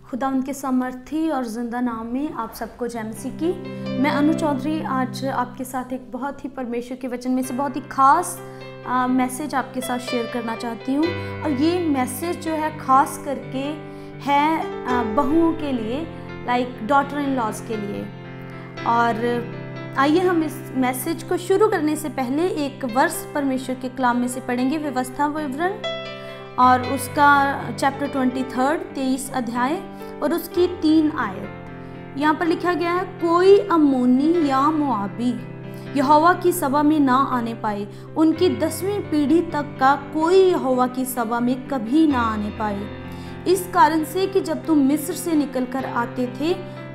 खुदा उनके सामर्थी और ज़िंदा नाम में आप सबको जय मसीह की। मैं अनु चौधरी आज आपके साथ एक बहुत ही परमेश्वर के वचन में से बहुत ही ख़ास मैसेज आपके साथ शेयर करना चाहती हूँ। और ये मैसेज जो है ख़ास करके है बहुओं के लिए, लाइक डॉटर इन लॉज के लिए। और आइए हम इस मैसेज को शुरू करने से पहले एक वर्ष परमेश्वर के कलाम में से पढ़ेंगे, व्यवस्था विवरण, और उसका चैप्टर 23 अध्याय और उसकी 3 आयत। यहाँ पर लिखा गया है, कोई अम्मोनी या मोआबी यहोवा की सभा में ना आने पाए, उनकी 10वीं पीढ़ी तक का कोई यहोवा की सभा में कभी ना आने पाए, इस कारण से कि जब तुम मिस्र से निकलकर आते थे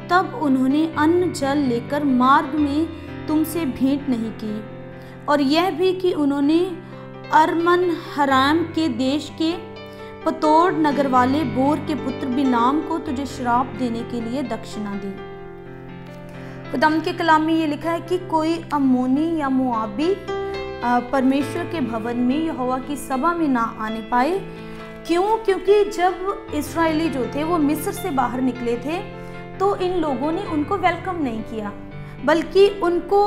तब उन्होंने अन्न जल लेकर मार्ग में तुमसे भेंट नहीं की, और यह भी कि उन्होंने अरमन हराम के देश के पतोड़ नगर वाले बोर के पुत्र बिलाम को तुझे श्राप देने के लिए दक्षिणा दी। खुदावंद के कलाम में ये लिखा है कि कोई अम्मोनी या मोआबी परमेश्वर के भवन में यहोवा की सभा में ना आने पाए। क्यों? क्योंकि जब इस्राएली जो थे वो मिस्र से बाहर निकले थे तो इन लोगों ने उनको वेलकम नहीं किया, बल्कि उनको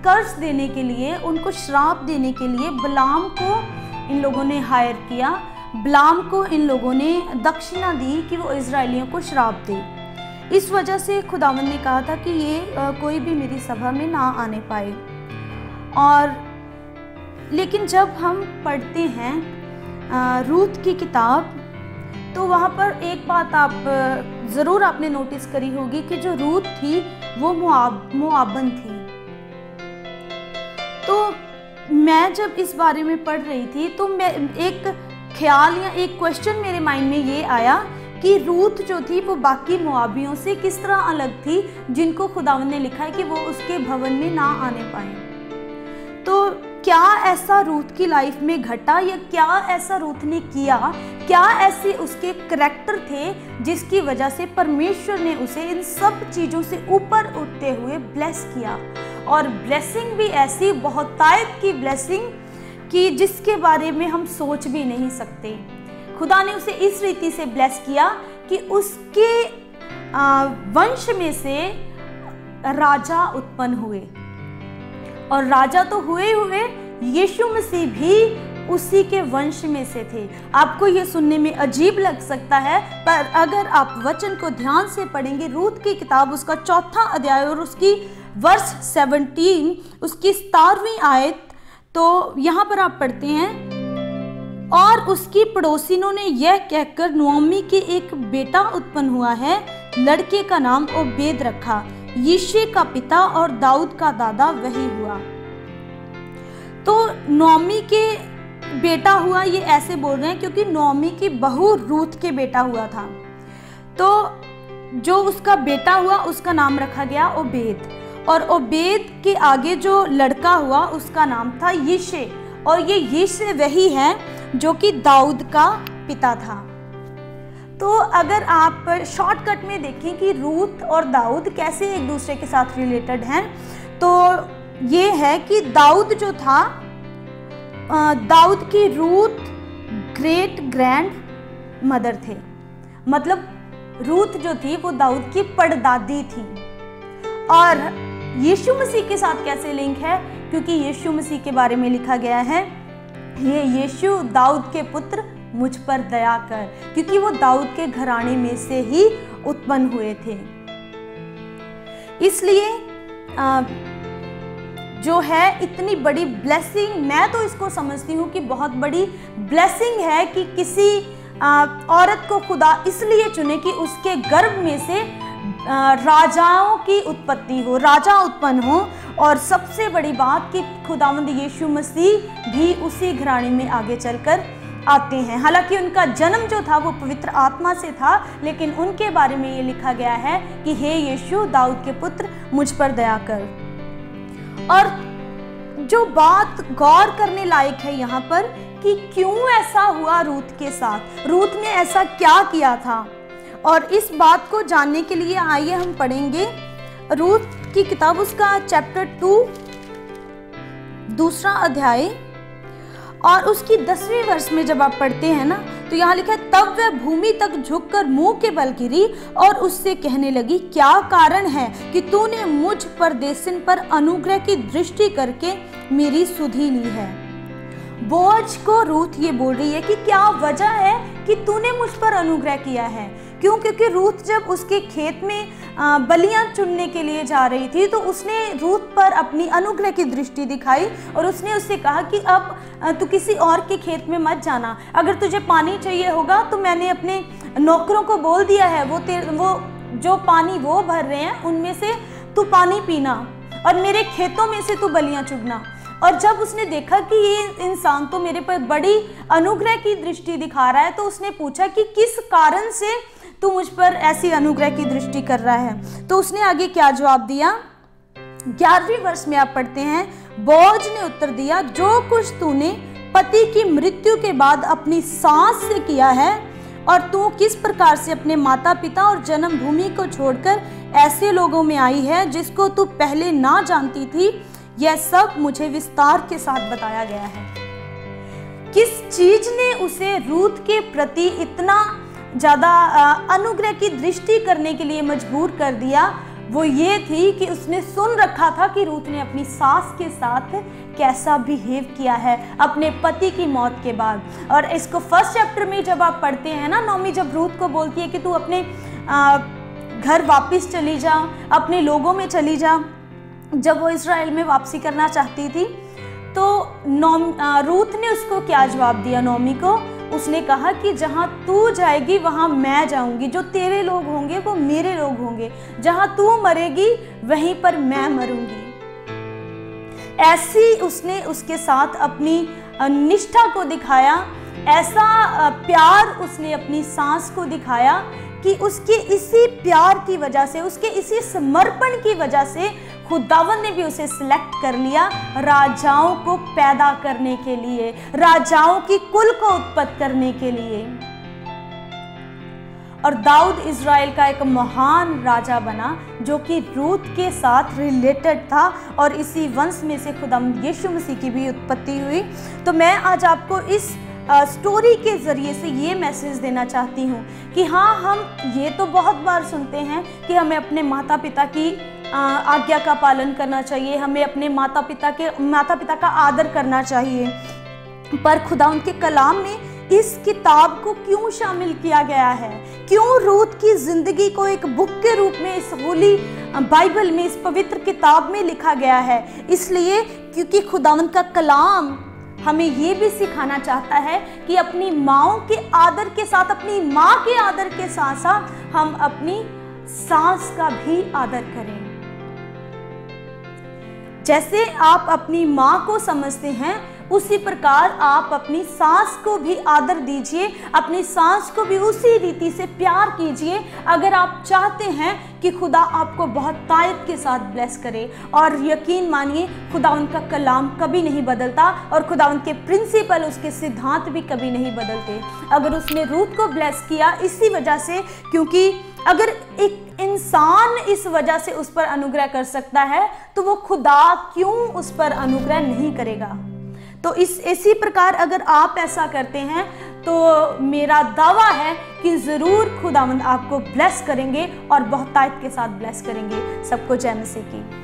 कर्ज देने के लिए, उनको श्राप देने के लिए बिलाम को इन लोगों ने हायर किया। बिलाम को इन लोगों ने दक्षिणा दी कि वो इजराइलियों को श्राप दे। इस वजह से खुदावंद ने कहा था कि ये कोई भी मेरी सभा में ना आने पाए। और लेकिन जब हम पढ़ते हैं रूत की किताब, तो वहाँ पर एक बात आप ज़रूर आपने नोटिस करी होगी कि जो रूत थी वो मोआबन थी। तो मैं जब इस बारे में पढ़ रही थी तो मैं एक ख्याल या एक क्वेश्चन मेरे माइंड में ये आया कि रूत जो थी वो बाकी मोआबियों से किस तरह अलग थी, जिनको खुदावंद ने लिखा है कि वो उसके भवन में ना आने पाए। तो क्या ऐसा रूत की लाइफ में घटा, या क्या ऐसा रूत ने किया, क्या ऐसे उसके करैक्टर थे जिसकी वजह से परमेश्वर ने उसे इन सब चीज़ों से ऊपर उठते हुए ब्लेस किया। और ब्लेसिंग भी ऐसी बहुतायत की ब्लेसिंग कि जिसके बारे में हम सोच भी नहीं सकते। खुदा ने उसे इस रीति से ब्लेस किया कि उसके वंश में से राजा उत्पन्न हुए, और राजा तो हुए, यीशु मसीह भी उसी के वंश में से थे। आपको ये सुनने में अजीब लग सकता है, पर अगर आप वचन को ध्यान से पढ़ेंगे, रूत की किताब उसका 4 अध्याय और उसकी वर्ष 17 उसकी 17वीं आयत, तो यहाँ पर आप पढ़ते हैं, और उसकी पड़ोसिनों ने यह कहकर नोमी के एक बेटा उत्पन्न हुआ है, लड़के का नाम ओबेद रखा, यिशै का पिता और दाऊद का दादा वही हुआ। तो नोमी के बेटा हुआ, ये ऐसे बोल रहे हैं क्योंकि नोमी की बहू रूत के बेटा हुआ था। तो जो उसका बेटा हुआ उसका नाम रखा गया ओबेद, और ओबेद के आगे जो लड़का हुआ उसका नाम था यिशै, और ये यिशै वही है जो कि दाऊद का पिता था। तो अगर आप शॉर्टकट में देखें कि रूत और दाऊद कैसे एक दूसरे के साथ रिलेटेड हैं, तो ये है कि दाऊद जो था, दाऊद की रूत ग्रेट ग्रैंड मदर थे, मतलब रूत जो थी वो दाऊद की परदादी थी। और यीशु मसीह के साथ कैसे लिंक है? क्योंकि यीशु मसीह के बारे में लिखा गया है, ये यीशु दाऊद के पुत्र मुझ पर दया कर, क्योंकि वो दाऊद के घराने में से ही उत्पन्न हुए थे। इसलिए जो है इतनी बड़ी ब्लेसिंग, मैं तो इसको समझती हूँ कि बहुत बड़ी ब्लेसिंग है कि किसी औरत को खुदा इसलिए चुने कि उसके गर्भ में से राजाओं की उत्पत्ति हो, राजा उत्पन्न हो। और सबसे बड़ी बात कि खुदावंद यीशु मसीह भी उसी घराने में आगे चलकर आते हैं। हालांकि उनका जन्म जो था वो पवित्र आत्मा से था, लेकिन उनके बारे में ये लिखा गया है कि हे यीशु दाऊद के पुत्र मुझ पर दया कर। और जो बात गौर करने लायक है यहाँ पर कि क्यों ऐसा हुआ रूत के साथ, रूत ने ऐसा क्या किया था, और इस बात को जानने के लिए आइए हम पढ़ेंगे रूत की किताब उसका चैप्टर 2 2 अध्याय और उसकी 10वीं वर्ष में जब आप पढ़ते हैं ना, तो यहाँ लिखा है, तब वह भूमि तक झुककर मुंह के बल गिरी और उससे कहने लगी, क्या कारण है कि तूने मुझ परदेशिन पर अनुग्रह की दृष्टि करके मेरी सुधि ली है। बोअज को रूथ ये बोल रही है कि क्या वजह है कि तूने मुझ पर अनुग्रह किया है। क्यों? क्योंकि रूथ जब उसके खेत में बलियां चुनने के लिए जा रही थी तो उसने रूथ पर अपनी अनुग्रह की दृष्टि दिखाई और उसने उससे कहा कि अब तू किसी और के खेत में मत जाना, अगर तुझे पानी चाहिए होगा तो मैंने अपने नौकरों को बोल दिया है, वो जो पानी वो भर रहे हैं उनमें से तू पानी पीना और मेरे खेतों में से तू बलियां चुगना। और जब उसने देखा कि ये इंसान तो मेरे पर बड़ी अनुग्रह की दृष्टि दिखा रहा है तो उसने पूछा कि किस कारण से तू मुझ पर ऐसी अनुग्रह की दृष्टि कर रहा है। तो उसने आगे क्या जवाब दिया, 11वें वर्ष में आप पढ़ते हैं, बोअज ने उत्तर दिया, जो कुछ तूने पति की मृत्यु के बाद अपनी सास से किया है और तू किस प्रकार से अपने माता पिता और जन्मभूमि को छोड़कर ऐसे लोगों में आई है जिसको तू पहले ना जानती थी, यह सब मुझे विस्तार के साथ बताया गया है। किस चीज ने उसे रूथ के प्रति इतना ज्यादा अनुग्रह की दृष्टि करने के लिए मजबूर कर दिया, वो ये थी कि उसने सुन रखा था कि रूथ ने अपनी सास के साथ कैसा बिहेव किया है अपने पति की मौत के बाद। और इसको फर्स्ट चैप्टर में जब आप पढ़ते हैं ना, नॉमी जब रूथ को बोलती है कि तू अपने घर वापस चली जा, अपने लोगों में चली जा, जब वो इज़राइल में वापसी करना चाहती थी तो रूथ ने उसको क्या जवाब दिया, नॉमी को, उसने कहा कि जहाँ तू जाएगी वहाँ मैं जाऊँगी, जो तेरे लोग होंगे वो मेरे लोग होंगे, जहाँ तू मरेगी वहीं पर मैं मरूंगी। ऐसी उसने उसके साथ अपनी निष्ठा को दिखाया, ऐसा प्यार उसने अपनी सास को दिखाया कि उसके इसी प्यार की वजह से, उसके इसी समर्पण की वजह से खुदावन ने भी उसे सिलेक्ट कर लिया राजाओं को पैदा करने के लिए, राजाओं की कुल को उत्पत्त करने के लिए। और दाऊद इज़राइल का एक महान राजा बना जो कि रूथ के साथ रिलेटेड था और इसी वंश में से खुदावंद यीशु मसीह की भी उत्पत्ति हुई। तो मैं आज आपको इस स्टोरी के ज़रिए से ये मैसेज देना चाहती हूँ कि हाँ, हम ये तो बहुत बार सुनते हैं कि हमें अपने माता पिता की आज्ञा का पालन करना चाहिए, हमें अपने माता पिता का आदर करना चाहिए, पर खुदावंद के कलाम में इस किताब को क्यों शामिल किया गया है? क्यों रूथ की ज़िंदगी को एक बुक के रूप में इस होली बाइबल में, इस पवित्र किताब में लिखा गया है? इसलिए क्योंकि खुदावंद का कलाम हमें ये भी सिखाना चाहता है कि अपनी माँओं के आदर के साथ, अपनी माँ के आदर के साथ साथ हम अपनी सास का भी आदर करें। जैसे आप अपनी माँ को समझते हैं उसी प्रकार आप अपनी सास को भी आदर दीजिए, अपनी सास को भी उसी रीति से प्यार कीजिए अगर आप चाहते हैं कि खुदा आपको बहुत तायत के साथ ब्लेस करे। और यकीन मानिए, खुदावंद का कलाम कभी नहीं बदलता और खुदावंद के प्रिंसिपल, उसके सिद्धांत भी कभी नहीं बदलते। अगर उसने रूथ को ब्लेस किया इसी वजह से, क्योंकि अगर एक इंसान इस वजह से उस पर अनुग्रह कर सकता है तो वो खुदा क्यों उस पर अनुग्रह नहीं करेगा? तो इसी प्रकार अगर आप ऐसा करते हैं तो मेरा दावा है कि ज़रूर खुदावंद आपको ब्लेस करेंगे और बहुत तायत के साथ ब्लेस करेंगे। सबको जय मसीह की।